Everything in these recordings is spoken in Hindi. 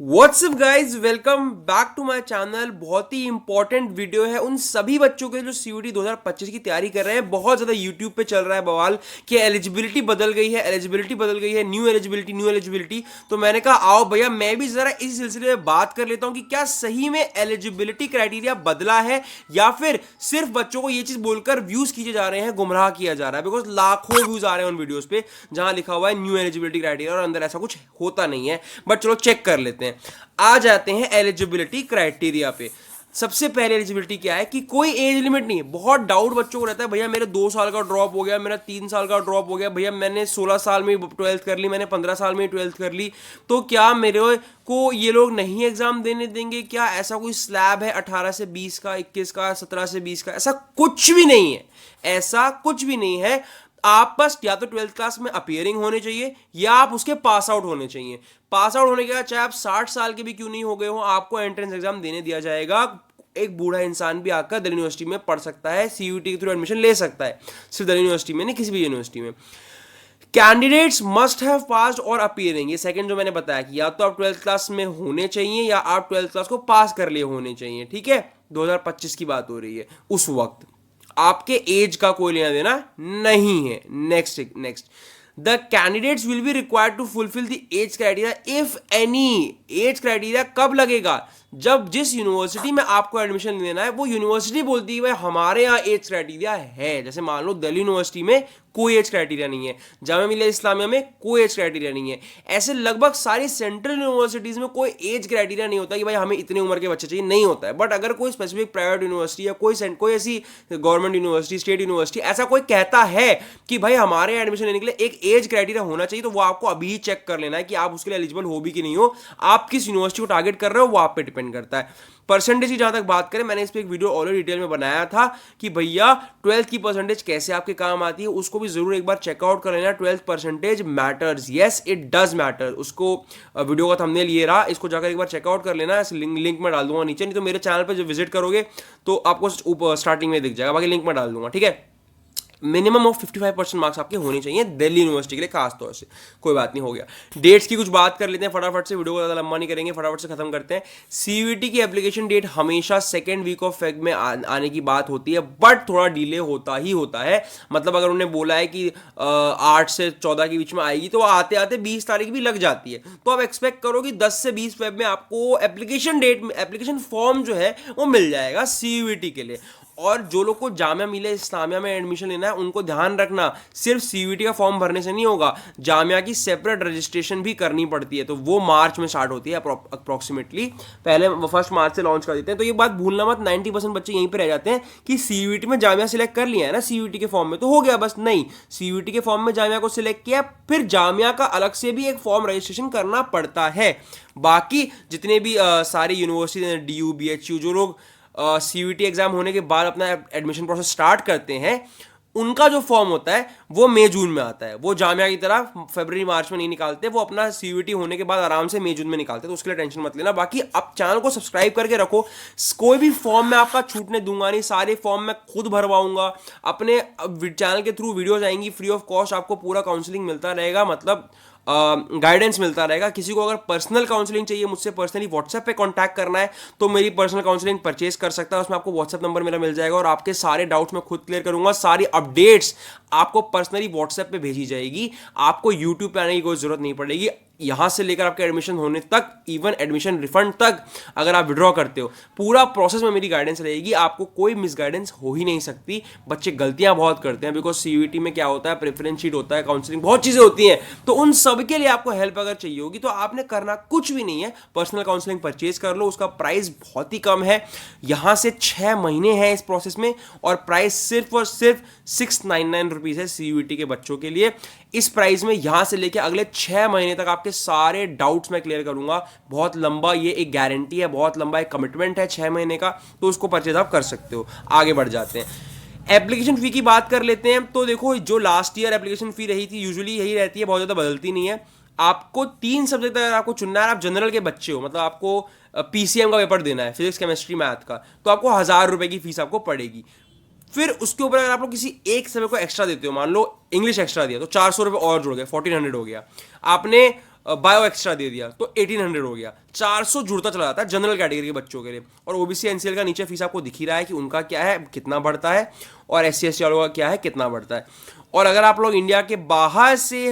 WhatsApp guys, welcome back to my channel. बहुत ही इंपॉर्टेंट वीडियो है उन सभी बच्चों के लिए जो सीयूटी 2025 की तैयारी कर रहे हैं। बहुत ज़्यादा यूट्यूब पे चल रहा है बवाल कि एलिजिबिलिटी बदल गई है, एलिजिबिलिटी बदल गई है, न्यू एलिजिबिलिटी, न्यू एलिजिबिलिटी। तो मैंने कहा आओ भैया मैं भी ज़रा इस सिलसिले में बात कर लेता हूँ कि क्या सही में एलिजिबिलिटी क्राइटेरिया बदला है या फिर सिर्फ बच्चों को ये चीज़ बोलकर व्यूज़ खींचे जा रहे हैं, गुमराह किया जा रहा है। बिकॉज लाखों व्यूज़ आ रहे हैं उन वीडियोज़ पे जहाँ लिखा हुआ है न्यू एलिजिबिलिटी क्राइटेरिया और अंदर ऐसा कुछ होता नहीं है। बट चलो चेक कर लेते हैं। आ जाते हैं एलिजिबिलिटी क्राइटेरिया पे। सबसे पहले एलिजिबिलिटी क्या है कि कोई एज लिमिट नहीं है। बहुत डाउट बच्चों को रहता है, भैया मेरे 2 साल का ड्रॉप हो गया, मेरा 3 साल का ड्रॉप हो गया, भैया मैंने 16 साल में 12th कर ली, मैंने 15 साल में 12th कर ली, तो क्या मेरे को ये लोग नहीं एग्जाम देने देंगे? क्या ऐसा कोई स्लैब है 18 से 20 का, 21 का, 17 से 20 का? ऐसा कुछ भी नहीं है, ऐसा कुछ भी नहीं है। आप बस या तो 12th क्लास में अपियरिंग होने चाहिए या आप उसके पास आउट होने चाहिए। पास आउट होने के बाद चाहे आप 60 साल के भी क्यों नहीं हो गए हो, आपको एंट्रेंस एग्जाम देने दिया जाएगा। एक बूढ़ा इंसान भी आकर दिल्ली यूनिवर्सिटी में पढ़ सकता है, सीयूटी के थ्रू एडमिशन ले सकता है, सिर्फ दिल्ली यूनिवर्सिटी में नहीं, किसी भी यूनिवर्सिटी में। कैंडिडेट्स मस्ट हैव पास्ड और अपियरिंग, ये सेकंड जो मैंने बताया कि या तो आप 12th क्लास में होने चाहिए या आप 12th क्लास को पास कर लिए होने चाहिए। ठीक है, 2025 की बात हो रही है, उस वक्त आपके एज का कोई लेना देना नहीं है। Next the candidates will be required to fulfill the age criteria if any. Age criteria कब लगेगा? जब जिस यूनिवर्सिटी में आपको एडमिशन लेना है वो यूनिवर्सिटी बोलती है भाई हमारे यहाँ एज क्राइटेरिया है। जैसे मान लो दिल्ली यूनिवर्सिटी में कोई एज क्राइटेरिया नहीं है, जामिया मिलिया इस्लामिया में कोई एज क्राइटेरिया नहीं है। ऐसे लगभग सारी सेंट्रल यूनिवर्सिटीज में कोई एज क्राइटेरिया नहीं होता कि भाई हमें इतने उम्र के बच्चे चाहिए, नहीं होता है। बट अगर कोई स्पेसिफिक प्राइवेट यूनिवर्सिटी या कोई ऐसी गवर्नमेंट यूनिवर्सिटी, स्टेट यूनिवर्सिटी ऐसा कोई कहता है कि भाई हमारे यहाँ एडमिशन लेने के लिए एक एज क्राइटेरिया होना चाहिए, तो वो आपको अभी चेक कर लेना है कि आप उसके लिए एलिजिबल हो भी कि नहीं हो। आप किस यूनिवर्सिटी को टारगेट कर रहे हो वो आप पे डिपेंड करता है। परसेंटेज की जहां तक बात करें, मैंने इस पर एक वीडियो ऑलरेडी डिटेल में बनाया था कि भैया 12th की परसेंटेज कैसे आपके काम आती है, उसको भी जरूर एक बार चेकआउट कर लेना। 12th percentage matters, yes it does matter. उसको वीडियो का थंबनेल ये रहा, इसको जाकर एक बार चेकआउट कर लेना। लिंक में डाल दूंगा नीचे, नहीं तो मेरे चैनल पर जब विजिट करोगे तो आपको स्टार्टिंग में दिख जाएगा, बाकी लिंक में डाल दूंगा। ठीक है, मिनिमम ऑफ 55% मार्क्स आपके होने चाहिए दिल्ली यूनिवर्सिटी के लिए, खास तौर से। कोई बात नहीं, हो गया। डेट्स की कुछ बात कर लेते हैं फटाफट से, वीडियो को ज़्यादा लंबा नहीं करेंगे, फटाफट से खत्म करते हैं। सीयूईटी की एप्लीकेशन डेट हमेशा सेकेंड वीक ऑफ फेब में आने की बात होती है, बट थोड़ा डिले होता ही होता है। मतलब अगर उन्होंने बोला है कि 8 से 14 के बीच में आएगी, तो आते आते 20 तारीख भी लग जाती है। तो आप एक्सपेक्ट करो कि 10 से 20 फेब में आपको एप्लीकेशन फॉर्म जो है वो मिल जाएगा सीयूईटी के लिए। और जो लोग को जामिया मिलिया इस्लामिया में एडमिशन लेना है उनको ध्यान रखना, सिर्फ सीयूईटी का फॉर्म भरने से नहीं होगा, जामिया की सेपरेट रजिस्ट्रेशन भी करनी पड़ती है। तो वो मार्च में स्टार्ट होती है अप्रॉक्सीमेटली, पहले 1 मार्च से लॉन्च कर देते हैं। तो ये बात भूलना मत, 90% बच्चे यहीं पर रह जाते हैं कि सीयूईटी में जामिया सिलेक्ट कर लिया है ना, सीयूईटी के फॉर्म में तो हो गया बस। नहीं, सीयूईटी के फॉर्म में जामिया को सिलेक्ट किया, फिर जामिया का अलग से भी एक फॉर्म रजिस्ट्रेशन करना पड़ता है। बाकी जितने भी सारी यूनिवर्सिटी, DU BHU, जो लोग सीयूईटी एग्जाम होने के बाद अपना एडमिशन प्रोसेस स्टार्ट करते हैं, उनका जो फॉर्म होता है वो मई जून में आता है। वो जामिया की तरह फरवरी मार्च में नहीं निकालते, वो अपना सीयूईटी होने के बाद आराम से मई जून में निकालते हैं। तो उसके लिए टेंशन मत लेना। बाकी आप चैनल को सब्सक्राइब करके रखो, कोई भी फॉर्म मैं आपका छूटने दूंगा नहीं, सारे फॉर्म मैं खुद भरवाऊंगा। अपने चैनल के थ्रू वीडियोज आएंगी फ्री ऑफ कॉस्ट, आपको पूरा काउंसलिंग मिलता रहेगा, मतलब गाइडेंस मिलता रहेगा। किसी को अगर पर्सनल काउंसलिंग चाहिए, मुझसे पर्सनली व्हाट्सएप पे कांटेक्ट करना है, तो मेरी पर्सनल काउंसलिंग परचेज कर सकता है। उसमें आपको व्हाट्सएप नंबर मेरा मिल जाएगा और आपके सारे डाउट्स मैं खुद क्लियर करूंगा। सारी अपडेट्स आपको पर्सनली व्हाट्सएप पे भेजी जाएगी, आपको यूट्यूब पे आने की कोई जरूरत नहीं पड़ेगी। यहां से लेकर आपके एडमिशन होने तक, इवन एडमिशन रिफंड तक, अगर आप विड्रॉ करते हो, पूरा प्रोसेस में मेरी गाइडेंस रहेगी। आपको कोई मिसगाइडेंस हो ही नहीं सकती। बच्चे गलतियां बहुत करते हैं, बिकॉज सीयूईटी में क्या होता है, प्रेफरेंस शीट होता है, काउंसलिंग, बहुत चीजें होती हैं। तो उन सब के लिए आपको हेल्प अगर चाहिए होगी तो आपने करना कुछ भी नहीं है, पर्सनल काउंसलिंग परचेज कर लो। उसका प्राइस बहुत ही कम है, यहां से 6 महीने हैं इस प्रोसेस में, और प्राइस सिर्फ और सिर्फ 699 रुपीज है सीयूईटी के बच्चों के लिए। इस प्राइस में यहां से लेकर अगले 6 महीने तक आपके सारे डाउट्स मैं क्लियर करूंगा। बहुत लंबा ये एक गारंटी है, बहुत लंबा एक कमिटमेंट है 6 महीने का, तो उसको परचेज आप कर सकते हो। आगे बढ़ जाते हैं, एप्लीकेशन फी की बात कर लेते हैं। तो देखो, जो लास्ट ईयर एप्लीकेशन फी रही थी यूजुअली यही रहती है, बहुत ज़्यादा बदलती नहीं है। आपको 3 सब्जेक्ट अगर आपको चुनना है, आप जनरल के बच्चे हो, मतलब आपको PCM का पेपर देना है, फिजिक्स केमिस्ट्री मैथ का, तो आपको 1000 रुपये की फीस आपको पड़ेगी। फिर उसके ऊपर अगर आप लोग किसी एक सब्जेक्ट को एक्स्ट्रा देते हो, मान लो इंग्लिश एक्स्ट्रा दिया, तो 400 रुपये और जुड़ गए, 1400 हो गया। आपने बायो एक्स्ट्रा दे दिया तो 1800 हो गया, 400 जुड़ता चला जाता है जनरल कैटेगरी के बच्चों के लिए। और ओबीसी एनसीएल का नीचे फीस आपको दिख ही रहा है कि उनका क्या है, कितना बढ़ता है, और एससी एसटी वालों का क्या है, कितना बढ़ता है। और अगर आप लोग इंडिया के बाहर से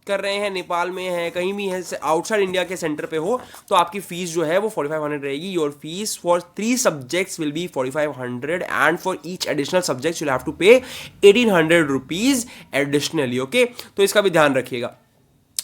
कर रहे हैं, नेपाल में है, कहीं भी है, आउटसाइड इंडिया के सेंटर पे हो, तो आपकी फीस जो है वो 4500 रहेगी। Your fees for 3 subjects will be 4500 and for each additional subject you have to pay 1800 rupees additionally. Okay, तो इसका भी ध्यान रखिएगा।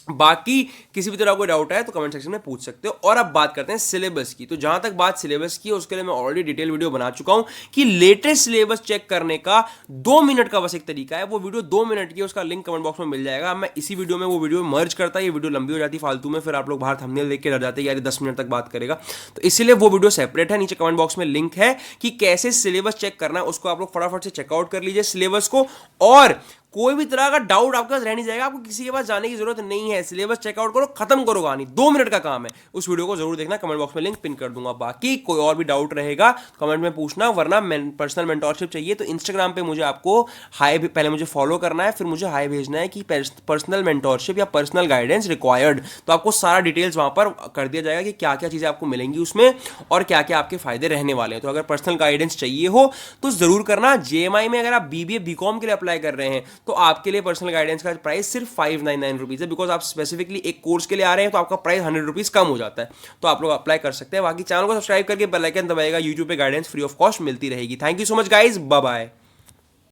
बाकी किसी भी तरह कोई डाउट है तो कमेंट सेक्शन में पूछ सकते हो। और अब बात करते हैं सिलेबस की। तो जहां तक बात सिलेबस की है उसके लिए मैं ऑलरेडी डिटेल वीडियो बना चुका हूं कि लेटेस्ट सिलेबस चेक करने का 2 मिनट का बस एक तरीका है। वो वीडियो 2 मिनट की है, उसका लिंक कमेंट बॉक्स में मिल जाएगा। मैं इसी वीडियो में वो वीडियो मर्ज करता, ये वीडियो लंबी हो जाती फालतू में, फिर आप लोग बाहर थंबनेल देख के डर जाते हैं यार 10 मिनट तक बात करेगा, तो इसीलिए वो वीडियो सेपरेट है। नीचे कमेंट बॉक्स में लिंक है कि कैसे सिलेबस चेक करना है, उसको आप लोग फटाफट से चेकआउट कर लीजिए सिलेबस को। और कोई भी तरह का डाउट आपके पास रह नहीं जाएगा, आपको किसी के पास जाने की जरूरत नहीं है। सिलेबस चेकआउट करो, खत्म करो कहानी, 2 मिनट का काम है। उस वीडियो को जरूर देखना, कमेंट बॉक्स में लिंक पिन कर दूंगा। बाकी कोई और भी डाउट रहेगा कमेंट में पूछना, वरना पर्सनल मेंटोरशिप चाहिए तो इंस्टाग्राम पे मुझे आपको हाई, पहले मुझे फॉलो करना है, फिर मुझे हाई भेजना है कि पर्सनल मेंटोरशिप या पर्सनल गाइडेंस रिक्वायर्ड, तो आपको सारा डिटेल्स वहां पर कर दिया जाएगा कि क्या क्या चीजें आपको मिलेंगी उसमें और क्या क्या आपके फायदे रहने वाले हैं। तो अगर पर्सनल गाइडेंस चाहिए हो तो जरूर करना। जेएमआई में अगर आप बीबीए बीकॉम के लिए अप्लाई कर रहे हैं तो आपके लिए पर्सनल गाइडेंस का प्राइस सिर्फ 599 रुपीज है, बिकॉज आप स्पेसिफिकली एक कोर्स के लिए आ रहे हैं तो आपका प्राइस 100 रुपीज कम हो जाता है। तो आप लोग अप्लाई कर सकते हैं। बाकी चैनल को सब्सक्राइब करके बेल आइकन दबाएगा, यूट्यूब पे गाइडेंस फ्री ऑफ कॉस्ट मिलती रहेगी। Thank you so much guys, bye bye.